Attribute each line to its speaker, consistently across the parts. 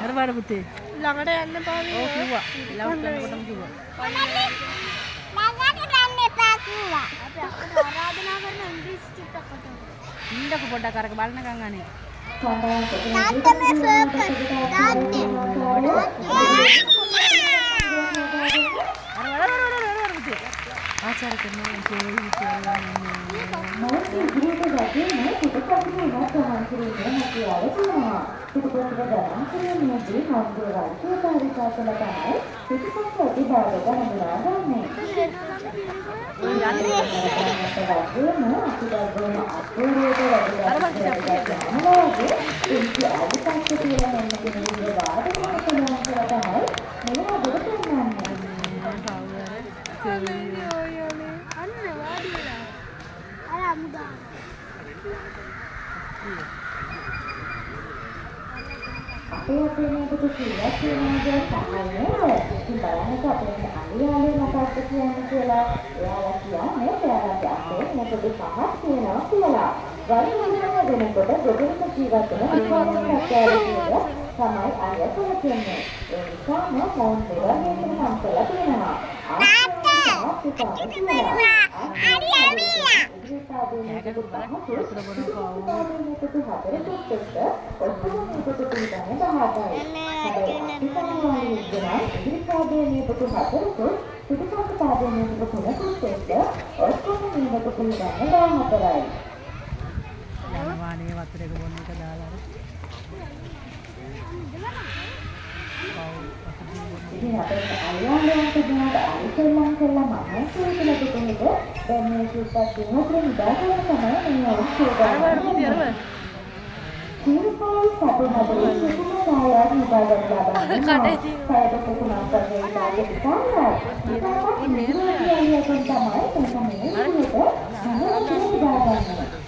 Speaker 1: අර වඩ පුතේ ළඟට යන්න පාවි. ඔව් කිව්වා. ළඟට යනකොටම කිව්වා. ළඟට යන්න එපා කිව්වා. අපි අක්කට ආරාධනා කරන ඉංග්‍රීසි චිත්‍රපට. ඉන්නකො පොඩ්ඩක් අරක බලනකම් අනේ. තාත්තා මේ ෆෝකස් තාත්තේ. අර පුතේ. ආචාර කරනවා කියලා මම ඉදිරියට ගියේ පිටකපුවේ නැත්නම් කිරීමේ හැකියාව තියෙනවා. පිටකපුව ගණන් කිරීමේදී හම්බුන රාජ්‍යකාරීකා කළ තමයි පිටකපුව අධිභාග හඳුනාගන්නේ. අපේ මේකට කියලා කියනවාද සාහනේ ඉතින් බලන්නක අපේ අලියාලේ මතක් කියන්නේ කියලා එයාලා කියන්නේ එයාලා අපේ මේකට පහක් කියනවා කියලා වරින් දෙනකොට දෙදෙනෙක් ජීවත් වෙන විකාරයක් කියලා තමයි අයතන කියන්නේ ඒ නිසාම මොන් දෙවන්නේ නම් කළා තියෙනවා ඉතින් අපේ අයියාලට දුන්නාට අයිසෙල්ලම් කළා මම කියලා දෙන්නේ දැන් මේ සුප්පත් දිනවල නිදාගන්න තමයි මේ අවශ්‍ය කරන්නේ. සිරුපෝල් සතුටුමදේ සුකුමාරයා නිදාගන්න ලබන්නේ. කයට පුකුණක් කරගෙන ඉඳලා ඉස්සල්ලා. ඉතින් මේ කියන්නේ තමයි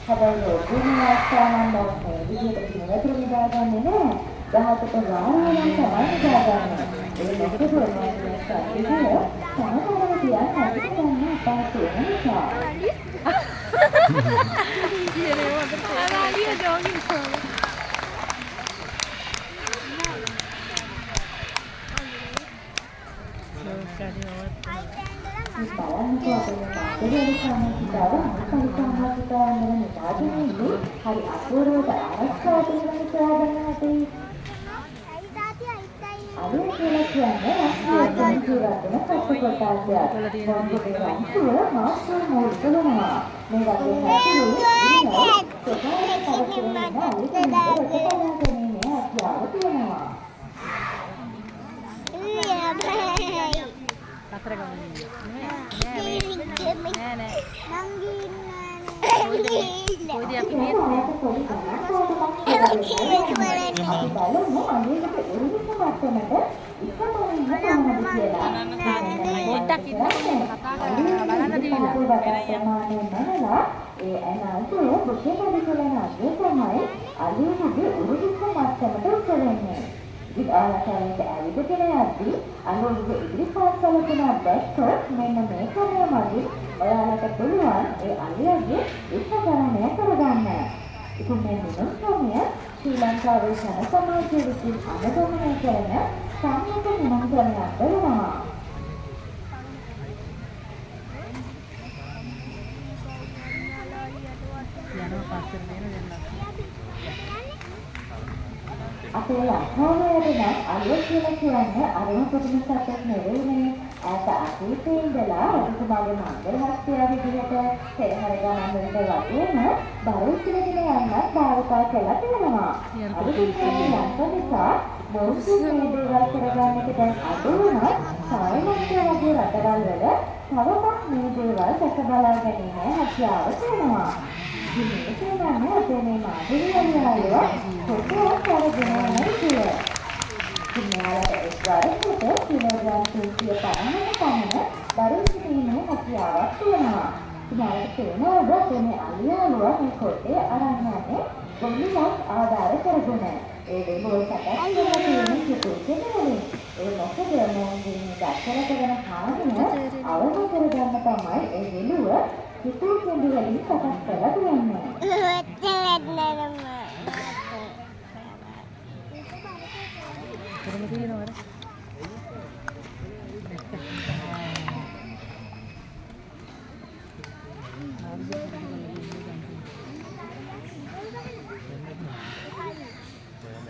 Speaker 1: හැබැයි දුන්නාස්තානම් මොකද විදිහට දිනවල නිදාගන්නේ නෑ. ගහකට වාරණම් තමයි නිදාගන්නේ. ඒ මොකද කියන්නේ සමහරවිට කියන්නේ අපිට ගන්න අපහසු වෙන නිසා. ඉතින් ආලිය ජොගින් කරනවා. හරි අපූර්වට ආරක්ෂා දෙන්න කියලා අද කියලා කියන්නේ රාජ්‍ය ජීවිතන සත්‍යකතාවය. මොන්ගේ රාජ්‍යය මාස්ටර් මෝඩ් කරනවා. මේ වගේ හැටි විද්‍යාලයට ඇවිදගෙන යද්දී අනුන්ගේ ඉදිරි පාසලකන දැක්කොත් මෙන්න මේ ක්‍රමයමදී ඔයාලට පුළුවන් ඒ අලියගේ උපකරණය කරගන්න. ඉතින් මේ නිමන්ත්‍රණය ශ්‍රී ලංකාවේ ජන සමාජයේ විසින් අනුගමනය කරන සාමූහික නිමන්ත්‍රණයක් වෙනවා. අපේ ලංකාවේ නම් අලිය කියලා කියන්නේ අරම පුදුම සත්‍යක් නෙවෙයිනේ. ඈත අතීතයේ ඉඳලා රජතුමාගේ මංගල හස්තියා විදිහට පෙරහැර ගණන් වලට වගේම බරුසිරගෙන යන්නත් භාවිතා කළා තියෙනවා. අද දිනේ ලංකාවේ බෞද්ධ මේ දේවල් කරගන්නට දැන් අඩු වුණා. සායනක්ෂ වගේ රටවල් වල තවමත් මේ දේවල් දැක බලා ගැනීම හැකියාව තියෙනවා. මේ කියන්නේ අපේ මේ මාධ්‍යවල කොටස් කරගෙන කියලා. කිනාලට එක්වරකට කිලෝග්‍රෑම් 350 පමණ බරු සිටීමේ හැකියාවක් තියෙනවා. කිනාලට තේනවද මේ අලියාලුව මේ කොටේ අරන් යන්නේ ගොවිලක් ආධාර කරගෙන. ඒ දෙමළ සකස් කරලා තියෙන කිතුකේනේ. ඒ මොකද මොන්ගේ දැක්කල කරන කාර්යය අවබෝධ කරගන්න තමයි ඒ වෙලුව කිතුකේ වලින් සකස් කරලා තියෙන්නේ.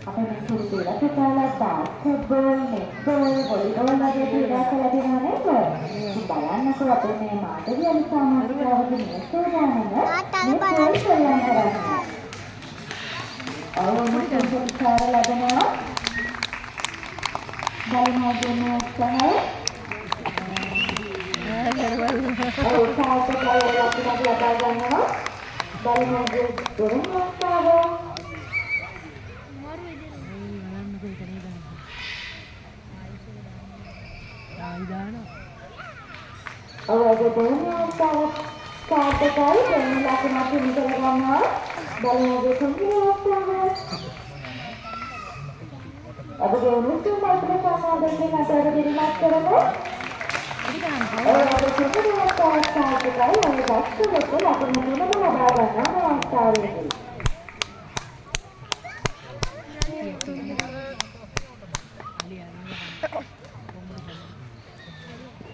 Speaker 1: අපේ මේ සුළු ක්‍රීඩා ප්‍රකාරලා බාස්කට්බෝල්, නෙට්බෝල්, වොලිබෝල් වගේ ක්‍රීඩා කළා දෙනවා නේද? ඉතින් බලන්නකෝ අපේ මේ මාතෘ අනිසා මාතෘකාවගේ මේකේ ගානම මේ පොල් සෙල්ලම් කරන්නේ. අවුරුදු පුස්තකාර ලැබෙනවා. බලමු උත්සාහය. උත්සාහයට ලකුණක් ලබා ගන්නවා. බලමු දෙවෙනි උත්සාහය. ඔයගේ දෙවෙනි උත්සාහය කාටකයි දෙවෙනි ලකුණක් හිමි කරගන්නවා. බලමු තුන්වෙනි උත්සාහය. අපේ මුස්ලිම් මාතෘ සමාජයේ නතර දිරිමත් කරමු. ඔයගේ තුන්වෙනි උත්සාහය කාටකයි ඔය දක්ෂ ලකුණු තුනම ලබා ගන්න අවස්ථාවේදී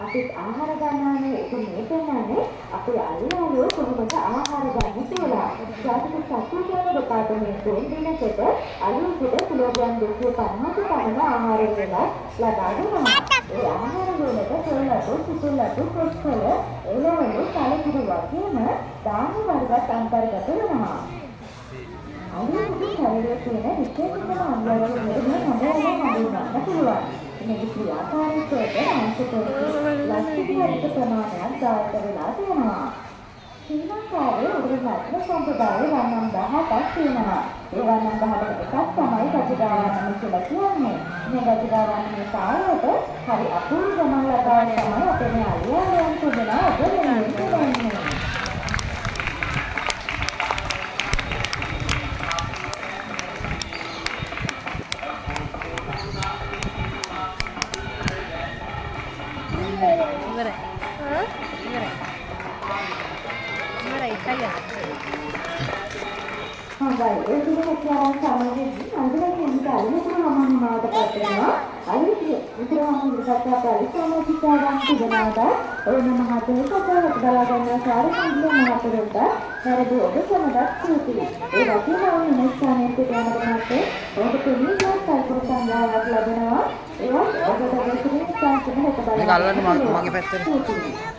Speaker 1: අපි ආහාර ගන්නනේ ඒක මේ පෙන්නන්නේ අපේ අල්ලාහෝ කොහොමද ආහාර ගන්න කියලා. ජාතික සත්‍ය කියන දෙපාර්තමේන්තුවෙන් දිනකට අලුතෙට කිලෝග්‍රෑම් 250ක පමණ ආහාර වේලා ලබා දෙනවා. ඒ ආහාර වලට සොල්ලතු, සිතුල්ලතු, කොස්කොල, එළවලු, කලකිරු වගේම දාන වර්ගත් අන්තර්ගත වෙනවා. අලුතෙන් ශරීරයේ තියෙන විශේෂම අංගවල මෙන්න මොනවද හඳුන්වන්න පුළුවන්. මේ ක්‍රියාකාරීත්වයට ලක්ෂිත ප්‍රමාණයක් දායක වෙලා තියෙනවා. ශ්‍රී ලංකාවේ උරුමත්ව සම්ප්‍රදාය වන්නම් 17ක් තියෙනවා. ඒ වන්නම් 17 එකක් තමයි ගජගාවන්ම කියලා කියන්නේ. මේ ගජගාවන්ගේ කාලයට හරි අපූර්ව ගමන් ලබාගෙන තමයි අපේ මේ අලියාලයන් තිබෙනවා ඔබ මෙන්නේ. හොඳයි ඒ විදිහට සමගදී අන්තිමට ඉඳලා මම මාතකට කරනවා අයිති විතරම ඉඳලා පරිසමෝචිතාවන් තිබෙනවාද ඔන්න මහතේ කතාවට බලා ගන්න සාරසම්බුල මහතෙන්ට හරිද ඔබ සමගත් සිටියි ඒ වගේම මේ ස්ථානයේ තිබෙන මහතේ ඔබට නියම කල්පනා සංඥාවක් ලැබෙනවා ඒවත් ඔබට දෙකකින් ස්ථානයට බලන්න
Speaker 2: මගේ පැත්තට